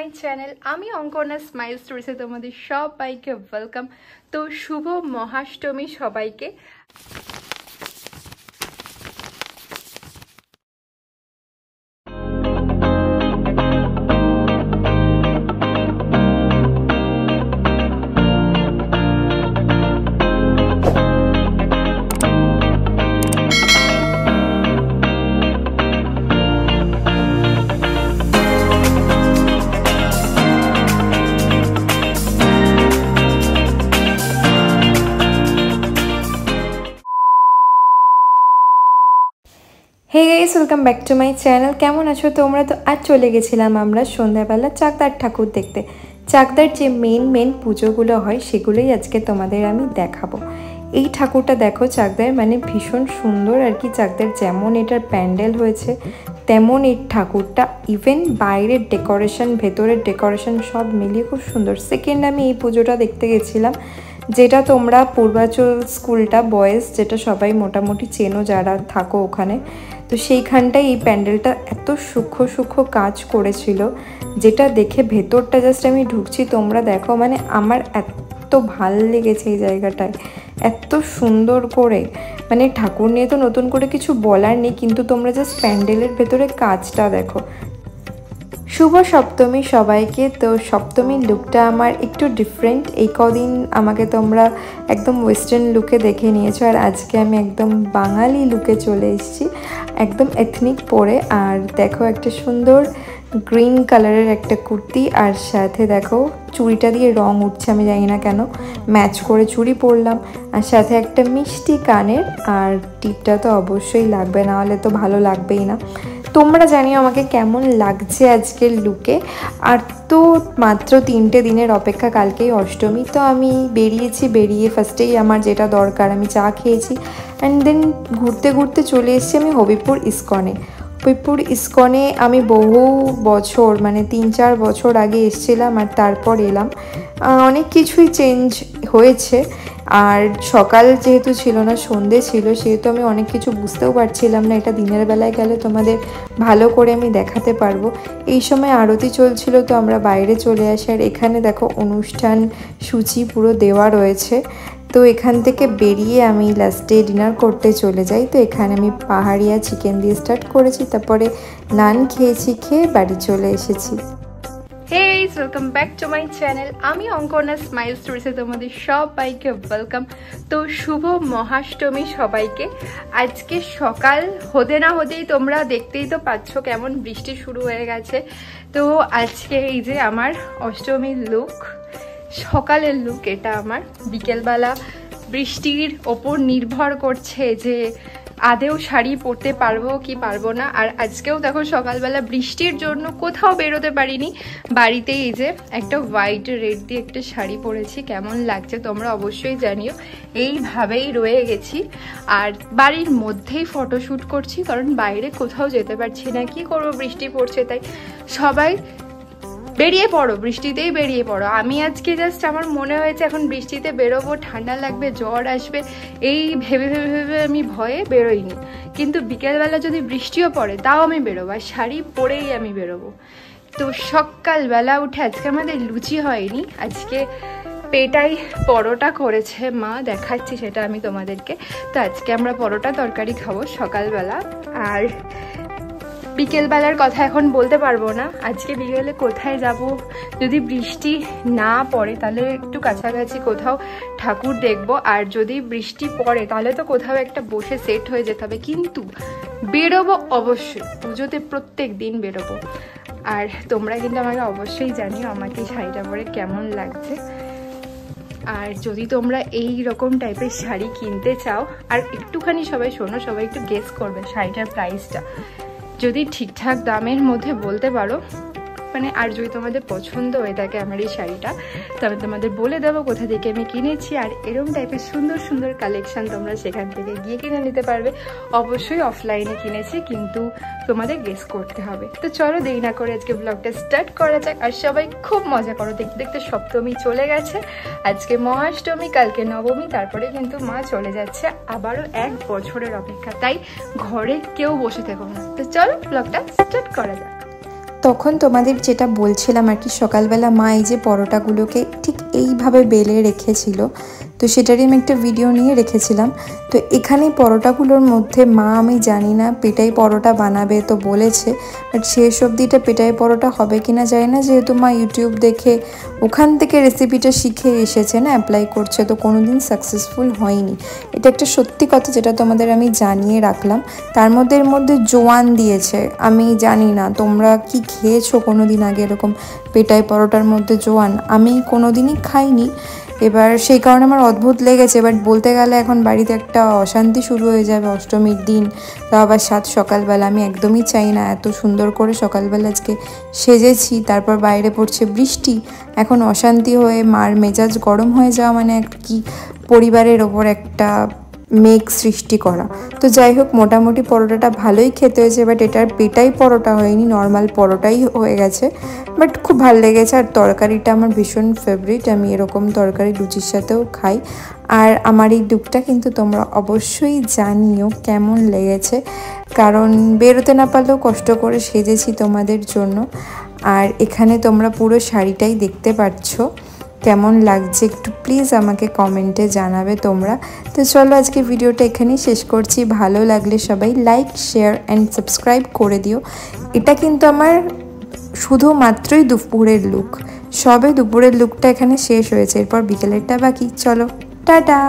মাই channel. আমি Ankana smile স্টোরিসে তোমাদের সবাইকে ওয়েলকাম। তো শুভ মহাষ্টমী সবাইকে। Hey guys, welcome back to my channel. কেমন আছো তোমরা? তো আজ চলে গেছিলাম আমরা সন্ধ্যাবেলা চাকদার ঠাকুর দেখতে। চাকদার যে মেন পুজোগুলো হয় সেগুলোই আজকে তোমাদের আমি দেখাবো। এই ঠাকুরটা দেখো, চাকদার মানে ভীষণ সুন্দর আর কি। চাকদার যেমন এটার প্যান্ডেল হয়েছে তেমন এই ঠাকুরটা, ইভেন বাইরের ডেকোরেশন ভেতরের ডেকোরেশন সব মিলিয়ে খুব সুন্দর। সেকেন্ড আমি এই পুজোটা দেখতে গেছিলাম, যেটা তোমরা পূর্বাচল স্কুলটা বয়েজ, যেটা সবাই মোটামুটি চেনো যারা থাকো ওখানে। তো সেইখানটায় এই প্যান্ডেলটা এত সূক্ষ্ম কাজ করেছিল, যেটা দেখে ভেতরটা জাস্ট আমি ঢুকছি, তোমরা দেখো, মানে আমার এত ভাল লেগেছে এই জায়গাটায়, এত সুন্দর করে। মানে ঠাকুর নিয়ে তো নতুন করে কিছু বলার নেই, কিন্তু তোমরা জাস্ট প্যান্ডেলের ভেতরে কাজটা দেখো। শুভ সপ্তমী সবাইকে। তো সপ্তমীর লুকটা আমার একটু ডিফারেন্ট। এই কদিন আমাকে তোমরা একদম ওয়েস্টার্ন লুকে দেখে নিয়েছো, আর আজকে আমি একদম বাঙালি লুকে চলে এসেছি, একদম এথনিক পরে। আর দেখো একটা সুন্দর গ্রিন কালারের একটা কুর্তি, আর সাথে দেখো চুড়িটা দিয়ে রং উঠছে, আমি জানি না কেন, ম্যাচ করে চুড়ি পরলাম। আর সাথে একটা মিষ্টি কানের, আর টিপটা তো অবশ্যই লাগবে, না হলে তো ভালো লাগবেই না। তোমরা জানিও আমাকে কেমন লাগছে আজকের লুকে। আর তো মাত্র 3টে দিনের অপেক্ষা, কালকেই অষ্টমী। তো আমি বেরিয়ে ফার্স্টেই আমার যেটা দরকার আমি চা খেয়েছি, অ্যান্ড দেন ঘুরতে চলে এসেছি আমি হবিপুর ইস্কনে। আমি বহু বছর মানে 3-4 বছর আগে এসেছিলাম, আর তারপর এলাম। অনেক কিছুই চেঞ্জ হয়েছে, আর সকাল যেহেতু ছিল না, সন্ধে ছিল, সেহেতু আমি অনেক কিছু বুঝতেও পারছিলাম না। এটা দিনের বেলায় গেলে তোমাদের ভালো করে আমি দেখাতে পারবো। এই সময় আরতি চলছিল, তো আমরা বাইরে চলে আসি। আর এখানে দেখো অনুষ্ঠান সূচি পুরো দেওয়া রয়েছে। তো এখান থেকে বেরিয়ে আমি লাস্টে ডিনার করতে চলে যাই। তো এখানে আমি পাহাড়িয়া চিকেন দিয়ে স্টার্ট করেছি, তারপরে নান খেয়েছি, খেয়ে বাড়ি চলে এসেছি। Hey guys, welcome back to my channel. আমি অঙ্কনা স্মাইল স্টোরিসে তোমাদের সবাইকে ওয়েলকাম। তো শুভ মহাষ্টমী সবাইকে। আজকে সকাল হতে না হতেই তোমরা দেখতেই তো পাচ্ছ কেমন বৃষ্টি শুরু হয়ে গেছে। তো আজকে এই যে আমার অষ্টমীর লুক, সকালের লুক এটা আমার। বিকেলবেলা বৃষ্টির ওপর নির্ভর করছে যে আদেও শাড়ি পরতে পারবো কি পারবো না। আর আজকেও দেখো সকালবেলা বৃষ্টির জন্য কোথাও বেরোতে পারিনি, বাড়িতেই এই যে একটা হোয়াইট রেড দিয়ে একটা শাড়ি পরেছি। কেমন লাগছে তোমরা অবশ্যই জানিও। এইভাবেই রয়ে গেছি, আর বাড়ির মধ্যেই ফটোশ্যুট করছি, কারণ বাইরে কোথাও যেতে পারছি না। কি করবো, বৃষ্টি পড়ছে, তাই সবাই বেরিয়ে পড়ো, বৃষ্টিতেই বেরিয়ে পড়ো। আমি আজকে জাস্ট আমার মনে হয়েছে এখন বৃষ্টিতে বেরোবো, ঠান্ডা লাগবে, জ্বর আসবে, এই ভেবে আমি ভয়ে বেরোইনি। কিন্তু বিকেলবেলা যদি বৃষ্টিও পড়ে তাও আমি বেরোবো, আর শাড়ি পরেই আমি বেরোবো। তো সকালবেলা উঠে আজকে আমাদের লুচি হয়নি, আজকে পেটাই পরোটা করেছে মা, দেখাচ্ছি সেটা আমি তোমাদেরকে। তো আজকে আমরা পরোটা তরকারি খাবো সকালবেলা। আর বিকেলবেলার কথা এখন বলতে পারবো না, আজকে বিকেলে কোথায় যাব। যদি বৃষ্টি না পড়ে তাহলে একটু কাছাকাছি কোথাও ঠাকুর দেখবো, আর যদি বৃষ্টি পড়ে তাহলে তো কোথাও একটা বসে সেট হয়ে যেতে হবে। কিন্তু বেরোবো অবশ্যই, পুজোতে প্রত্যেক দিন বেরোবো। আর তোমরা কিন্তু আমাকে অবশ্যই জানিও আমাকে শাড়িটা পরে কেমন লাগছে। আর যদি তোমরা এই রকম টাইপের শাড়ি কিনতে চাও, আর একটুখানি সবাই শোনো, সবাই একটু গেস করবে শাড়িটার প্রাইসটা, যদি ঠিকঠাক দামের মধ্যে বলতে পারো মানে, আর যদি তোমাদের পছন্দ হয়ে থাকে আমার এই শাড়িটা, তবে তোমাদের বলে দেবো কোথা থেকে আমি কিনেছি। আর এরকম টাইপের সুন্দর কালেকশান তোমরা সেখান থেকে গিয়ে কিনে নিতে পারবে। অবশ্যই অফলাইনে কিনেছি, কিন্তু তোমাদের গেস করতে হবে। তো চলো দেরি না করে আজকে ব্লগটা স্টার্ট করা যাক। আর সবাই খুব মজা করো, দেখতে দেখতে সপ্তমী চলে গেছে, আজকে মহাষ্টমী, কালকে নবমী, তারপরে কিন্তু মা চলে যাচ্ছে আবারও 1 বছরের অপেক্ষা। তাই ঘরে কেউ বসে থেকো না। তো চলো ব্লগটা স্টার্ট করা যাক। তখন তোমাদের যেটা বলছিলাম আর কি, সকালবেলা মা এই যে পরোটাগুলোকে ঠিক এইভাবে বেলে রেখেছিল, তো সেটারই আমি একটা ভিডিও নিয়ে রেখেছিলাম। তো এখানে পরোটাগুলোর মধ্যে মা, আমি জানি না পেটাই পরোটা বানাবে তো বলেছে, বাট শেষ অবধিটা পেটাই পরোটা হবে কিনা জানি না, যেহেতু মা ইউটিউব দেখে ওখান থেকে রেসিপিটা শিখে এসেছে না, অ্যাপ্লাই করছে, তো কোনো দিন সাকসেসফুল হয়নি। এটা একটা সত্যি কথা যেটা তোমাদের আমি জানিয়ে রাখলাম। তার মধ্যে জোয়ান দিয়েছে, আমি জানি না তোমরা কি খেয়েছো কোনো দিন আগে এরকম পেটাই পরোটার মধ্যে জোয়ান, আমি কোনো দিনই খাইনি। এবার সেই কারণে আমার অদ্ভুত লেগেছে, বাট বলতে গেলে এখন বাড়িতে একটা অশান্তি শুরু হয়ে যাবে অষ্টমীর দিন, তা আবার সকালবেলা। আমি একদমই চাই না, এত সুন্দর করে সকালবেলা আজকে সেজেছি, তারপর বাইরে পড়ছে বৃষ্টি, এখন অশান্তি হয়ে মার মেজাজ গরম হয়ে যাওয়া মানে কি পরিবারের ওপর একটা মেঘ সৃষ্টি করা। তো যাই হোক, মোটামুটি পরোটাটা ভালোই খেতে হয়েছে, বাট এটার পেটাই পরোটা হয়নি, নর্মাল পরোটাই হয়ে গেছে, বাট খুব ভালো লেগেছে। আর তরকারিটা আমার ভীষণ ফেভারিট, আমি এরকম তরকারি লুচির সাথেও খাই। আর আমার এই লুকটা কিন্তু তোমরা অবশ্যই জানিও কেমন লেগেছে, কারণ বেরোতে না পারলেও কষ্ট করে সেজেছি তোমাদের জন্য। আর এখানে তোমরা পুরো শাড়িটাই দেখতে পাচ্ছ, কেমন লাগছে একটু প্লিজ আমাকে কমেন্টে জানাবে তোমরা। তো চলো আজকে ভিডিওটা এখানেই শেষ করছি, ভালো লাগলে সবাই লাইক, শেয়ার অ্যান্ড সাবস্ক্রাইব করে দিও। এটা কিন্তু আমার শুধুমাত্রই দুপুরের লুক, সবে দুপুরের লুকটা এখানে শেষ হয়েছে, এরপর বিকেলেরটা বাকি। চলো টাটা।